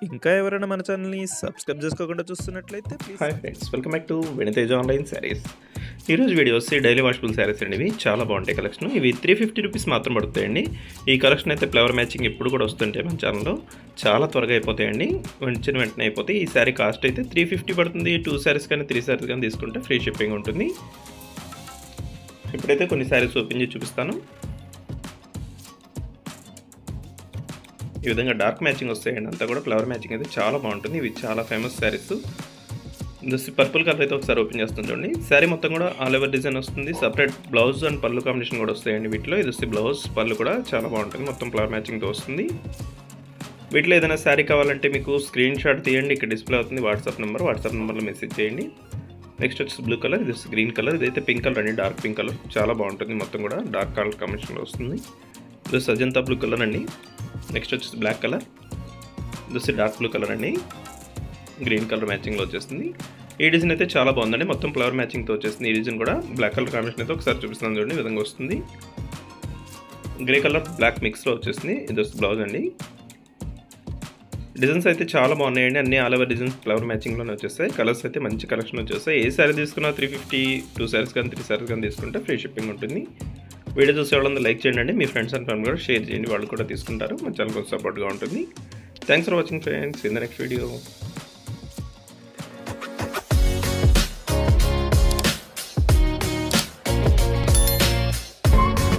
ఇంకా ఎవరైనా మన ఛానల్‌ని సబ్స్క్రైబ్ చేసుకోకుండా చూస్తున్నట్లయితే please hi friends, welcome back to Vinitheja online sarees. ఈరోజు వీడియో వచ్చి డైలీ వాషబుల్ శారీస్ అండి. ఇవి చాలా బాగుంటాయి కలెక్షన్. ఇవి 350 రూపీస్ మాత్రం పడుతాయండి. ఈ కలెక్షన్ అయితే ఫ్లవర్ మ్యాచింగ్ ఎప్పుడు కూడా వస్తుంటాయి మన ఛానల్లో. చాలా త్వరగా అయిపోతాయండి, వచ్చిన వెంటనే అయిపోతాయి. ఈ శారీ కాస్ట్ అయితే 350 పడుతుంది. 2 శారీస్ కానీ 3 శారీస్ కానీ తీసుకుంటే ఫ్రీ షిప్పింగ్ ఉంటుంది. ఇప్పుడైతే కొన్ని శారీస్ ఓపెన్ చేసి చూపిస్తాను. ఈ విధంగా డార్క్ మ్యాచింగ్ వస్తాయండి, అంతా కూడా ఫ్లవర్ మ్యాచింగ్ అయితే చాలా బాగుంటుంది. ఇవి చాలా famous saris. Just purple colour అయితే ఒకసారి ఓపెన్ చేస్తుంది చూడండి. శారీ మొత్తం కూడా ఆల్ ఓవర్ డిజైన్ వస్తుంది. సపరేట్ బ్లౌజ్ అండ్ పళ్ళు కాంబినేషన్ కూడా వస్తాయండి వీటిలో. ఇది వస్తే బ్లౌజ్ పళ్ళు కూడా చాలా బాగుంటుంది, మొత్తం ఫ్లవర్ మ్యాచింగ్తో వస్తుంది. వీటిలో ఏదైనా శారీ కావాలంటే మీకు స్క్రీన్ షాట్ తీయండి, ఇక్కడ డిస్ప్లే అవుతుంది వాట్సాప్ నెంబర్లో మెసేజ్ చేయండి. నెక్స్ట్ వచ్చి బ్లూ కలర్, ఇది గ్రీన్ కలర్, ఇదైతే పింక్ కలర్ అండి, డార్క్ పింక్ కలర్ చాలా బాగుంటుంది. మొత్తం కూడా డార్క్ కలర్ కాంబినేషన్లో వస్తుంది. ఇది సజంతా బ్లూ కలర్ అండి. నెక్స్ట్ వచ్చేసి బ్లాక్ కలర్, ఇది డార్క్ బ్లూ కలర్ అండి, గ్రీన్ కలర్ మ్యాచింగ్లో వచ్చేస్తుంది. ఈ డిజైన్ అయితే చాలా బాగుందండి, మొత్తం ఫ్లవర్ మ్యాచింగ్తో వచ్చేస్తుంది. ఈ డిజైన్ కూడా బ్లాక్ కలర్ కాంబినేషన్ అయితే ఒకసారి చూపిస్తున్నాను చూడండి. ఈ విధంగా వస్తుంది. గ్రే కలర్ బ్లాక్ మిక్స్లో వచ్చేస్తుంది. ఇది బ్లౌజ్ అండి. డిజైన్స్ అయితే చాలా బాగున్నాయండి, అన్ని ఆల్ ఓవర్ డిజైన్స్ ఫ్లవర్ మ్యాచింగ్లోనే వచ్చేస్తాయి. కలర్స్ అయితే మంచి కలెక్షన్ వచ్చేస్తాయి. ఏ శారీ తీసుకున్నా 350, 2 శారీస్ కానీ 3 శారీస్ కానీ తీసుకుంటే ఫ్రీ షిప్పింగ్ ఉంటుంది. వీడియో చూసే వాళ్ళందరూ లైక్ చేయండి, మీ ఫ్రెండ్స్ అండ్ ఫ్యామిలీ కూడా షేర్ చేయండి, వాళ్ళు కూడా తీసుకుంటారు. మన ఛానల్ కొంచెం సపోర్ట్గా ఉంటుంది. Thanks for watching friends, in the next video.